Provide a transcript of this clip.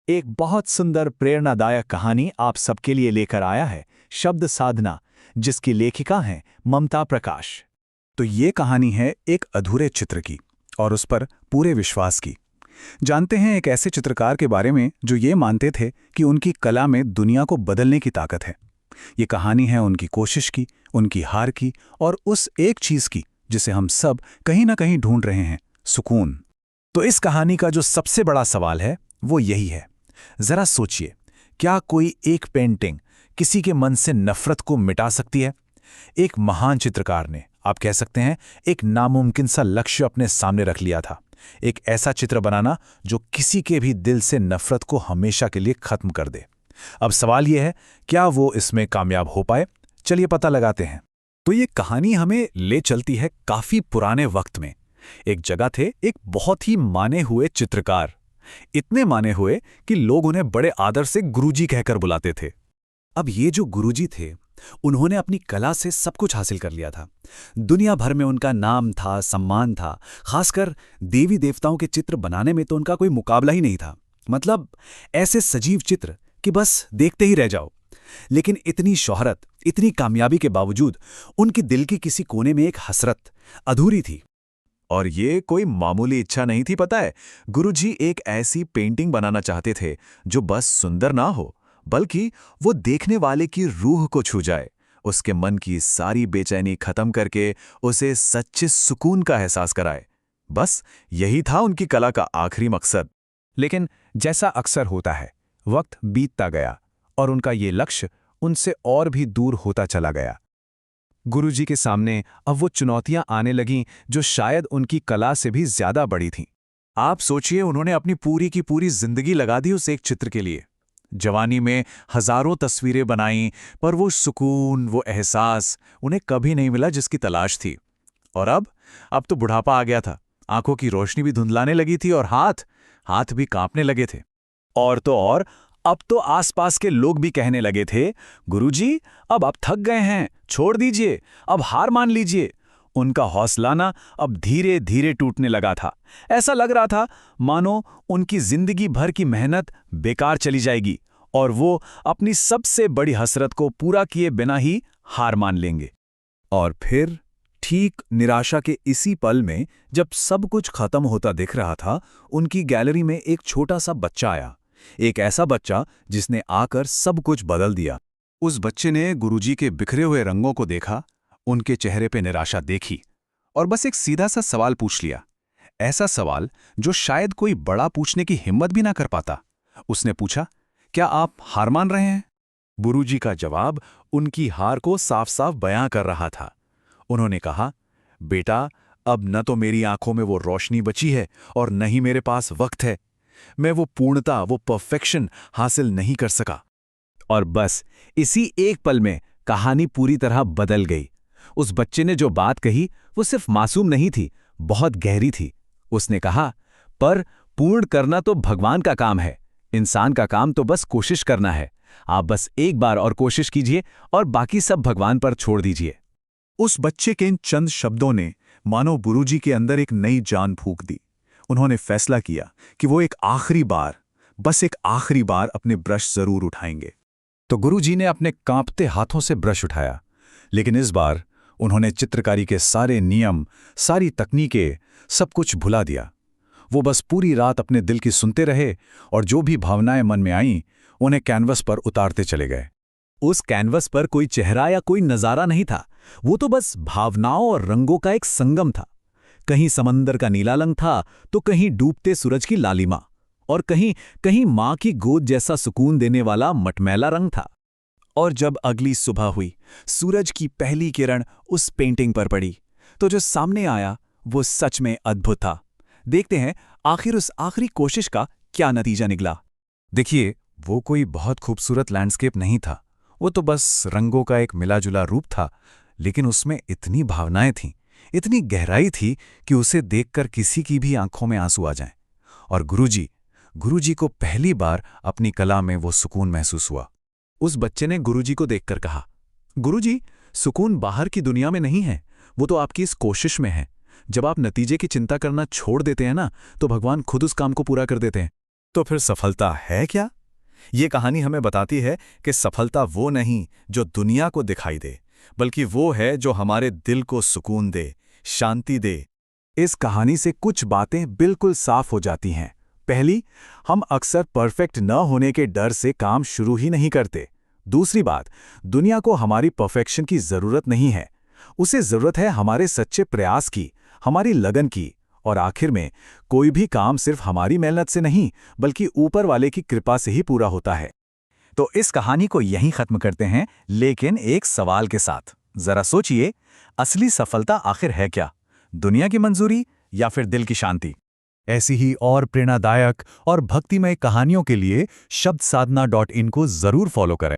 एक बहुत सुंदर प्रेरणादायक कहानी आप सबके लिए लेकर आया है शब्द साधना, जिसकी लेखिका हैं ममता प्रकाश। तो ये कहानी है एक अधूरे चित्र की और उस पर पूरे विश्वास की। जानते हैं एक ऐसे चित्रकार के बारे में जो ये मानते थे कि उनकी कला में दुनिया को बदलने की ताकत है। ये कहानी है उनकी कोशिश की, उनकी हार की और उस एक चीज़ की जिसे हम सब कहीं ना कहीं ढूंढ रहे हैं, सुकून। तो इस कहानी का जो सबसे बड़ा सवाल है वो यही है, जरा सोचिए, क्या कोई एक पेंटिंग किसी के मन से नफरत को मिटा सकती है? एक महान चित्रकार ने, आप कह सकते हैं, एक नामुमकिन सा लक्ष्य अपने सामने रख लिया था। एक ऐसा चित्र बनाना जो किसी के भी दिल से नफरत को हमेशा के लिए खत्म कर दे। अब सवाल यह है, क्या वो इसमें कामयाब हो पाए? चलिए पता लगाते हैं। तो ये कहानी हमें ले चलती है काफी पुराने वक्त में। एक जगह थे एक बहुत ही माने हुए चित्रकार, इतने माने हुए कि लोग उन्हें बड़े आदर से गुरुजी कहकर बुलाते थे। अब ये जो गुरुजी थे, उन्होंने अपनी कला से सब कुछ हासिल कर लिया था। दुनिया भर में उनका नाम था, सम्मान था। खासकर देवी देवताओं के चित्र बनाने में तो उनका कोई मुकाबला ही नहीं था। मतलब ऐसे सजीव चित्र कि बस देखते ही रह जाओ। लेकिन इतनी शोहरत, इतनी कामयाबी के बावजूद उनके दिल के किसी कोने में एक हसरत अधूरी थी। और ये कोई मामूली इच्छा नहीं थी, पता है। गुरुजी एक ऐसी पेंटिंग बनाना चाहते थे जो बस सुंदर ना हो, बल्कि वो देखने वाले की रूह को छू जाए, उसके मन की सारी बेचैनी खत्म करके उसे सच्चे सुकून का एहसास कराए। बस यही था उनकी कला का आखिरी मकसद। लेकिन जैसा अक्सर होता है, वक्त बीतता गया और उनका ये लक्ष्य उनसे और भी दूर होता चला गया। गुरुजी के सामने अब वो चुनौतियां आने लगीं जो शायद उनकी कला से भी ज्यादा बड़ी थीं। आप सोचिए, उन्होंने अपनी पूरी की पूरी जिंदगी लगा दी उस एक चित्र के लिए। जवानी में हजारों तस्वीरें बनाईं, पर वो सुकून, वो एहसास उन्हें कभी नहीं मिला जिसकी तलाश थी। और अब तो बुढ़ापा आ गया था, आंखों की रोशनी भी धुंधलाने लगी थी और हाथ भी कांपने लगे थे। और तो और अब तो आसपास के लोग भी कहने लगे थे, गुरुजी अब आप थक गए हैं, छोड़ दीजिए, अब हार मान लीजिए। उनका हौसला ना अब धीरे धीरे टूटने लगा था। ऐसा लग रहा था मानो उनकी जिंदगी भर की मेहनत बेकार चली जाएगी और वो अपनी सबसे बड़ी हसरत को पूरा किए बिना ही हार मान लेंगे। और फिर ठीक निराशा के इसी पल में, जब सब कुछ खत्म होता दिख रहा था, उनकी गैलरी में एक छोटा सा बच्चा आया। एक ऐसा बच्चा जिसने आकर सब कुछ बदल दिया। उस बच्चे ने गुरुजी के बिखरे हुए रंगों को देखा, उनके चेहरे पे निराशा देखी और बस एक सीधा सा सवाल पूछ लिया। ऐसा सवाल जो शायद कोई बड़ा पूछने की हिम्मत भी ना कर पाता। उसने पूछा, क्या आप हार मान रहे हैं? गुरुजी का जवाब उनकी हार को साफ साफ बयां कर रहा था। उन्होंने कहा, बेटा, अब न तो मेरी आंखों में वो रोशनी बची है और न ही मेरे पास वक्त है। मैं वो पूर्णता, वो परफेक्शन हासिल नहीं कर सका। और बस इसी एक पल में कहानी पूरी तरह बदल गई। उस बच्चे ने जो बात कही वो सिर्फ मासूम नहीं थी, बहुत गहरी थी। उसने कहा, पर पूर्ण करना तो भगवान का काम है, इंसान का काम तो बस कोशिश करना है। आप बस एक बार और कोशिश कीजिए और बाकी सब भगवान पर छोड़ दीजिए। उस बच्चे के इन चंद शब्दों ने मानो गुरुजी के अंदर एक नई जान फूंक दी। उन्होंने फैसला किया कि वो एक आखिरी बार, बस एक आखिरी बार अपने ब्रश जरूर उठाएंगे। तो गुरुजी ने अपने कांपते हाथों से ब्रश उठाया, लेकिन इस बार उन्होंने चित्रकारी के सारे नियम, सारी तकनीकें, सब कुछ भुला दिया। वो बस पूरी रात अपने दिल की सुनते रहे और जो भी भावनाएं मन में आईं, उन्हें कैनवस पर उतारते चले गए। उस कैनवस पर कोई चेहरा या कोई नजारा नहीं था, वो तो बस भावनाओं और रंगों का एक संगम था। कहीं समंदर का नीला रंग था, तो कहीं डूबते सूरज की लालिमा, और कहीं कहीं माँ की गोद जैसा सुकून देने वाला मटमैला रंग था। और जब अगली सुबह हुई, सूरज की पहली किरण उस पेंटिंग पर पड़ी, तो जो सामने आया वो सच में अद्भुत था। देखते हैं आखिर उस आखिरी कोशिश का क्या नतीजा निकला। देखिए, वो कोई बहुत खूबसूरत लैंडस्केप नहीं था, वो तो बस रंगों का एक मिला-जुला रूप था, लेकिन उसमें इतनी भावनाएं थीं, इतनी गहराई थी कि उसे देखकर किसी की भी आंखों में आंसू आ जाएं। और गुरुजी को पहली बार अपनी कला में वो सुकून महसूस हुआ। उस बच्चे ने गुरुजी को देखकर कहा, गुरुजी, सुकून बाहर की दुनिया में नहीं है, वो तो आपकी इस कोशिश में है। जब आप नतीजे की चिंता करना छोड़ देते हैं ना, तो भगवान खुद उस काम को पूरा कर देते हैं। तो फिर सफलता है क्या? ये कहानी हमें बताती है कि सफलता वो नहीं जो दुनिया को दिखाई दे, बल्कि वो है जो हमारे दिल को सुकून दे, शांति दे। इस कहानी से कुछ बातें बिल्कुल साफ हो जाती हैं। पहली, हम अक्सर परफेक्ट न होने के डर से काम शुरू ही नहीं करते। दूसरी बात, दुनिया को हमारी परफेक्शन की जरूरत नहीं है, उसे जरूरत है हमारे सच्चे प्रयास की, हमारी लगन की। और आखिर में, कोई भी काम सिर्फ हमारी मेहनत से नहीं, बल्कि ऊपर वाले की कृपा से ही पूरा होता है। तो इस कहानी को यहीं खत्म करते हैं, लेकिन एक सवाल के साथ। जरा सोचिए, असली सफलता आखिर है क्या? दुनिया की मंजूरी या फिर दिल की शांति? ऐसी ही और प्रेरणादायक और भक्तिमय कहानियों के लिए शब्दसाधना.in को जरूर फॉलो करें।